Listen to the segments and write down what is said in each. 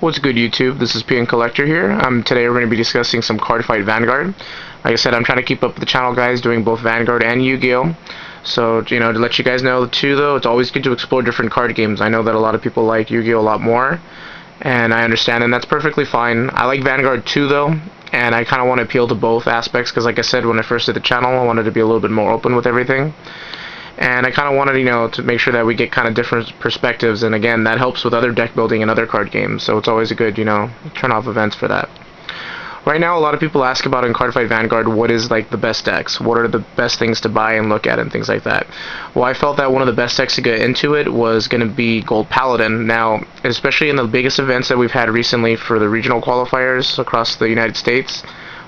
What's good, YouTube? This is PN Collector here. Today we're going to be discussing some Cardfight Vanguard. Like I said, I'm trying to keep up with the channel, guys, doing both Vanguard and Yu-Gi-Oh! So, to let you guys know, too, though, it's always good to explore different card games. I know that a lot of people like Yu-Gi-Oh! A lot more, and I understand, and that's perfectly fine. I like Vanguard, too, though, and I kind of want to appeal to both aspects, because like I said, when I first did the channel, I wanted to be a little bit more open with everything. And I kind of wanted, to make sure that we get kind of different perspectives, and again, that helps with other deck building and other card games, so it's always a good, turn off events for that. Right now, a lot of people ask about in Cardfight Vanguard, what is, the best decks? What are the best things to buy and look at and things like that? Well, I felt that one of the best decks to get into it was going to be Gold Paladin. Now, especially in the biggest events that we've had recently for the regional qualifiers across the United States,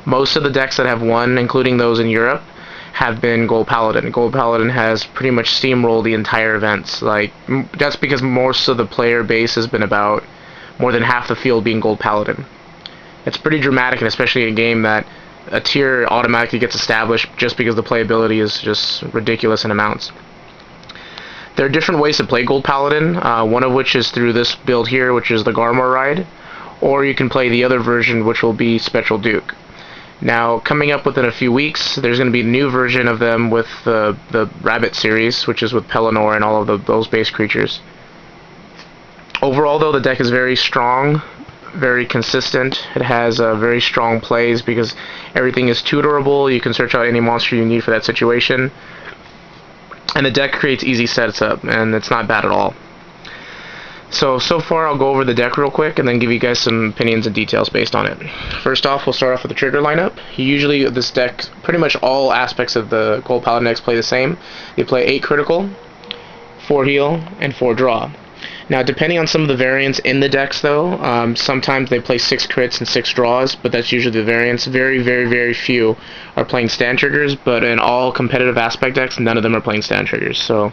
most of the decks that have won, including those in Europe, have been Gold Paladin. Gold Paladin has pretty much steamrolled the entire events. That's because most of the player base has been about more than half the field being Gold Paladin. It's pretty dramatic, and especially in a game that a tier automatically gets established just because the playability is just ridiculous in amounts. There are different ways to play Gold Paladin, one of which is through this build here, which is the Garmor ride, or you can play the other version, which will be Spectral Duke. Now, coming up within a few weeks, there's going to be a new version of them with the Rabbit series, which is with Pelennor and all of those base creatures. Overall, though, the deck is very strong, very consistent. It has very strong plays because everything is tutorable. You can search out any monster you need for that situation. And the deck creates easy sets up, and it's not bad at all. So far I'll go over the deck real quick and then give you guys some opinions and details based on it. First off, we'll start off with the trigger lineup. Usually this deck, pretty much all aspects of the Gold Paladin decks play the same. They play 8 critical, 4 heal, and 4 draw. Now, depending on some of the variants in the decks, though, sometimes they play 6 crits and 6 draws, but that's usually the variants. Very, very, very few are playing stand triggers, but in all competitive aspect decks, none of them are playing stand triggers. So,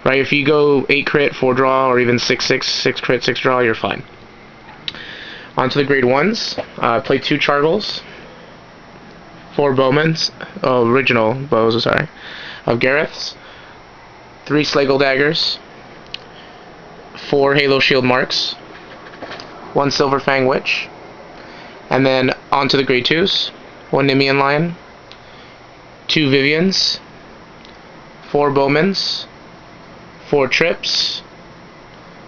right, if you go 8 crit, 4 draw, or even 6 crit, 6 draw, you're fine. On to the grade 1s. Play 2 Chargles, 4 Bowmans, original bows, sorry, of Gareth's, 3 Slagle Daggers, 4 Halo Shield Marks, 1 Silver Fang Witch, and then on to the grade 2s. 1 Nemean Lion, 2 Vivians, 4 Bowmans, 4 Trips,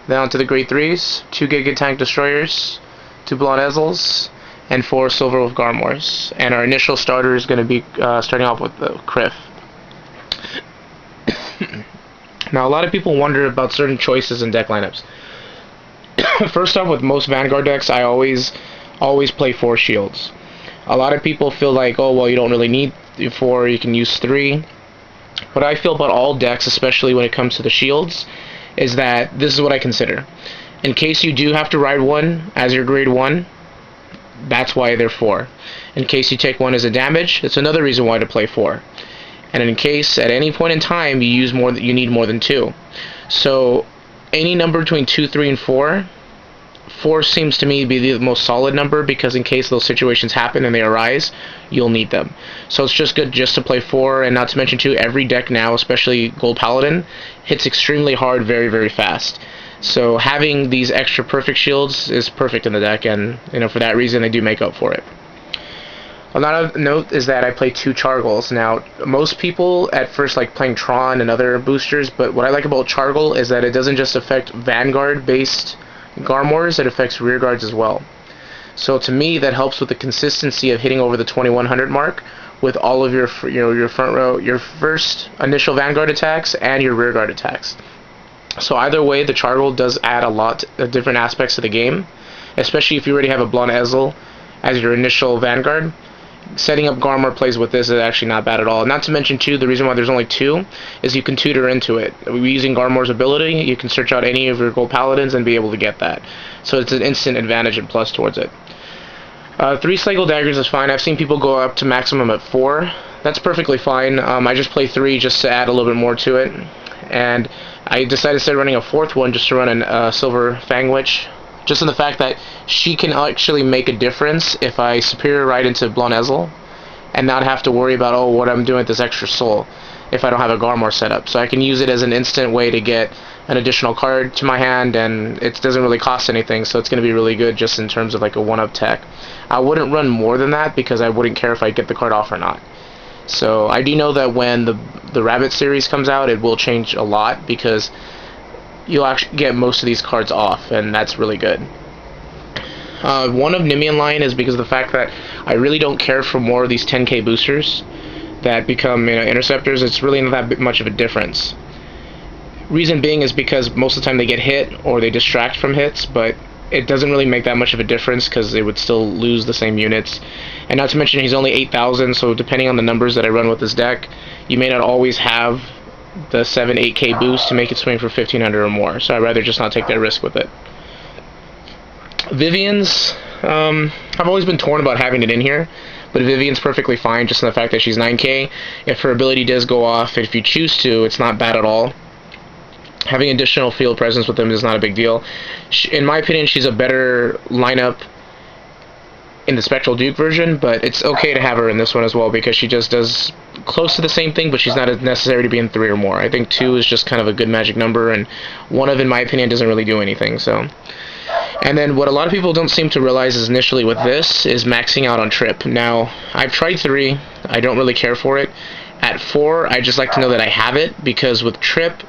then on to the grade 3s, 2 Giga Tank Destroyers, 2 Blonde Ezels, and 4 Silver Wolf Garmors. And our initial starter is going to be starting off with the Criff. Now, a lot of people wonder about certain choices in deck lineups. First off, with most Vanguard decks, I always play 4 shields. A lot of people feel like, oh, well, you don't really need 4, you can use 3. What I feel about all decks, especially when it comes to the shields, is that this is what I consider. In case you do have to ride 1 as your grade 1, that's why they're 4. In case you take 1 as a damage, it's another reason why to play 4. And in case at any point in time you need more than 2. So any number between 2, 3, and 4 seems to me to be the most solid number, because in case those situations happen and they arise, you'll need them. So it's just good just to play 4, and not to mention too, every deck now, especially Gold Paladin, hits extremely hard very, very fast. So having these extra perfect shields is perfect in the deck, and for that reason they do make up for it. Another note is that I play 2 Chargles. Now, most people at first like playing Tron and other boosters, but what I like about Chargle is that it doesn't just affect Vanguard-based Garmors, it affects rearguards as well. So to me, that helps with the consistency of hitting over the 2100 mark with all of your front row, your first initial Vanguard attacks and your rearguard attacks. So either way, the Chargle does add a lot of different aspects to the game, especially if you already have a Blonde Ezel as your initial Vanguard. Setting up Garmor plays with this is actually not bad at all. Not to mention, too, the reason why there's only 2 is you can tutor into it. Using Garmor's ability, you can search out any of your Gold Paladins and be able to get that. So it's an instant advantage and plus towards it. 3 Slagle Daggers is fine. I've seen people go up to maximum at 4. That's perfectly fine. I just play 3 just to add a little bit more to it. And I decided instead of running a 4th one just to run a Silver Fang Witch. Just in the fact that she can actually make a difference if I superior ride into Blonde Ezel and not have to worry about, oh, what I'm doing with this extra soul. if I don't have a Garmor set up. So I can use it as an instant way to get an additional card to my hand, and it doesn't really cost anything, so it's going to be really good just in terms of like a one-up tech. I wouldn't run more than that because I wouldn't care if I get the card off or not. So I do know that when the Rabbit series comes out, it will change a lot because you'll actually get most of these cards off, and that's really good. One of Nimian line is because of the fact that I really don't care for more of these 10k boosters that become, interceptors. It's really not that much of a difference. Reason being is because most of the time they get hit or they distract from hits, but it doesn't really make that much of a difference because they would still lose the same units. And not to mention he's only 8,000, so depending on the numbers that I run with this deck, you may not always have the 7-8k boost to make it swing for 1,500 or more, so I'd rather just not take that risk with it. Vivian's, I've always been torn about having it in here, but Vivian's perfectly fine just in the fact that she's 9k. If her ability does go off, if you choose to, it's not bad at all. Having additional field presence with them is not a big deal. In my opinion, she's a better lineup in the Spectral Duke version, but it's okay to have her in this one as well because she just does close to the same thing, but she's not as necessary to be in 3 or more. I think 2 is just kind of a good magic number, and 1 of, in my opinion, doesn't really do anything. So, and then what a lot of people don't seem to realize is initially with this is maxing out on Trip. Now, I've tried 3, I don't really care for it. At 4, I just like to know that I have it, because with Trip,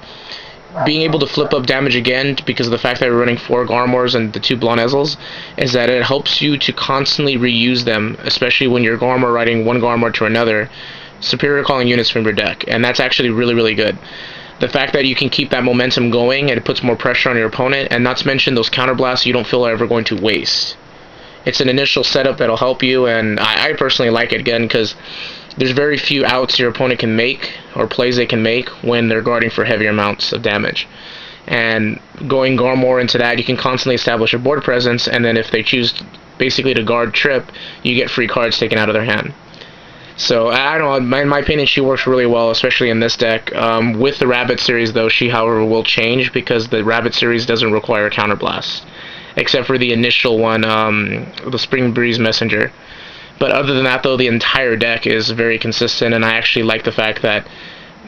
being able to flip up damage again because of the fact that we're running 4 Garmors and the 2 Blonezels is that it helps you to constantly reuse them, especially when you're Garmor riding one Garmor to another, superior calling units from your deck, and that's actually really, really good. The fact that you can keep that momentum going, and it puts more pressure on your opponent, and not to mention those counterblasts you don't feel are ever going to waste. It's an initial setup that'll help you, and I personally like it again because there's very few outs your opponent can make, or plays they can make, when they're guarding for heavier amounts of damage. And going Garmor into that, you can constantly establish a board presence, and then if they choose basically to guard Trip, you get free cards taken out of their hand. So, I don't know, in my opinion, she works really well, especially in this deck. With the Rabbit series, though, she, however, will change, because the Rabbit series doesn't require a counterblast, except for the initial one, the Spring Breeze Messenger. But other than that, though, the entire deck is very consistent, and I actually like the fact that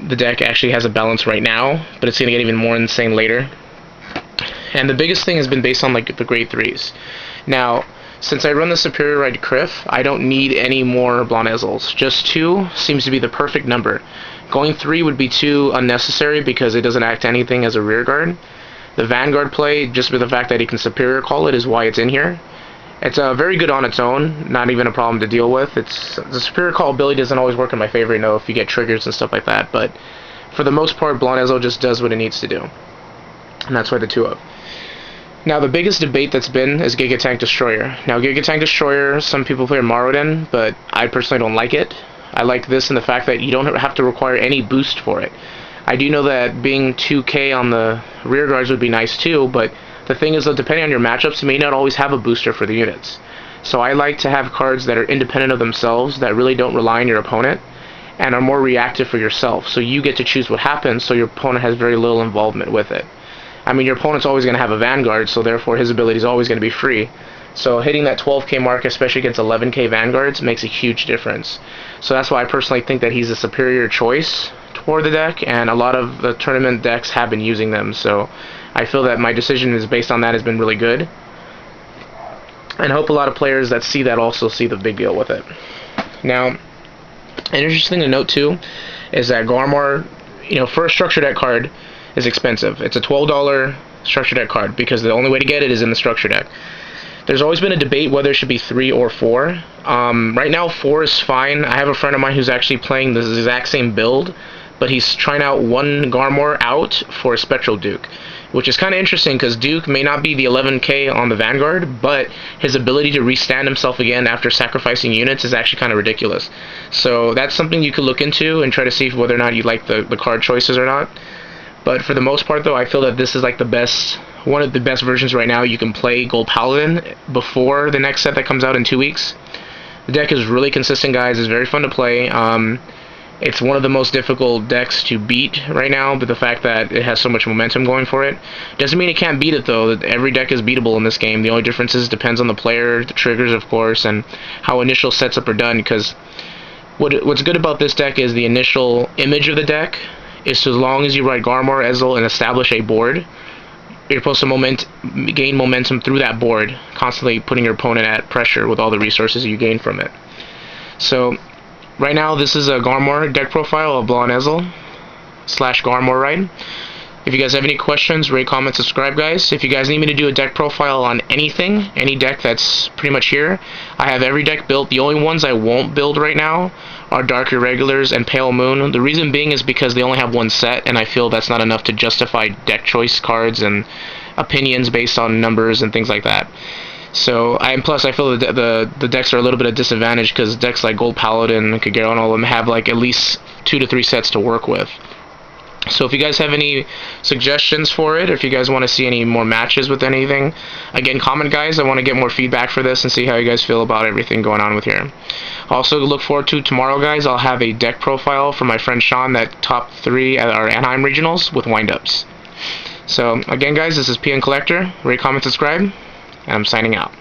the deck actually has a balance right now, but it's going to get even more insane later. And the biggest thing has been based on like the grade 3s. Now, since I run the Superior Ride Criff, I don't need any more Blonezels. Just 2 seems to be the perfect number. Going 3 would be too unnecessary because it doesn't act anything as a rear guard. The Vanguard play, just with the fact that he can Superior Call it, is why it's in here. It's very good on its own, not even a problem to deal with. The Superior Call ability doesn't always work in my favor, if you get triggers and stuff like that, but for the most part, Blonezol just does what it needs to do. And that's why the 2 of. Now, the biggest debate that's been is Giga Tank Destroyer. Now, Giga Tank Destroyer, some people play Marauden, but I personally don't like it. I like this in the fact that you don't have to require any boost for it. I do know that being 2k on the rear guards would be nice too, but the thing is, though, depending on your matchups, you may not always have a booster for the units. So I like to have cards that are independent of themselves, that really don't rely on your opponent, and are more reactive for yourself. So you get to choose what happens, so your opponent has very little involvement with it. I mean, your opponent's always going to have a Vanguard, so therefore his ability is always going to be free. So hitting that 12k mark, especially against 11k Vanguards, makes a huge difference. So that's why I personally think that he's a superior choice for the deck, and a lot of the tournament decks have been using them. So I feel that my decision is based on that has been really good, and I hope a lot of players that see that also see the big deal with it. Now, an interesting thing to note too is that Garmor, for a structure deck card, is expensive. It's a $12 structure deck card because the only way to get it is in the structure deck. There's always been a debate whether it should be 3 or 4. Right now 4 is fine. I have a friend of mine who's actually playing this exact same build, but he's trying out one Garmor out for a Spectral Duke, which is kind of interesting because Duke may not be the 11k on the Vanguard, but his ability to restand himself again after sacrificing units is actually kind of ridiculous. So that's something you could look into and try to see whether or not you like the card choices or not. But for the most part, though, I feel that this is like one of the best versions right now. You can play Gold Paladin before the next set that comes out in 2 weeks. The deck is really consistent, guys. It's very fun to play. It's one of the most difficult decks to beat right now, but the fact that it has so much momentum going for it doesn't mean it can't beat it, though. Every deck is beatable in this game. The only difference is depends on the player, the triggers, of course, and how initial setup are done, because What's good about this deck is the initial image of the deck is, so as long as you ride Garmor, Ezel, and establish a board, you're supposed to gain momentum through that board, constantly putting your opponent at pressure with all the resources you gain from it. So right now this is a Garmor deck profile of Blanc Ezel / Garmor ride. If you guys have any questions, rate, comment, subscribe, guys. If you guys need me to do a deck profile on anything, any deck that's pretty much here, I have every deck built. The only ones I won't build right now are Dark Irregulars and Pale Moon. The reason being is because they only have one set, and I feel that's not enough to justify deck choice cards and opinions based on numbers and things like that. So, plus I feel that the decks are a little bit of disadvantage because decks like Gold Paladin, Kagero, and all of them have like at least 2 to 3 sets to work with. So if you guys have any suggestions for it, or if you guys want to see any more matches with anything, again, comment, guys. I want to get more feedback for this and see how you guys feel about everything going on with here. Also, look forward to tomorrow, guys. I'll have a deck profile for my friend Sean, that top 3 at our Anaheim regionals with windups. So again, guys, this is PN Collector. Rate, comment, subscribe, and I'm signing out.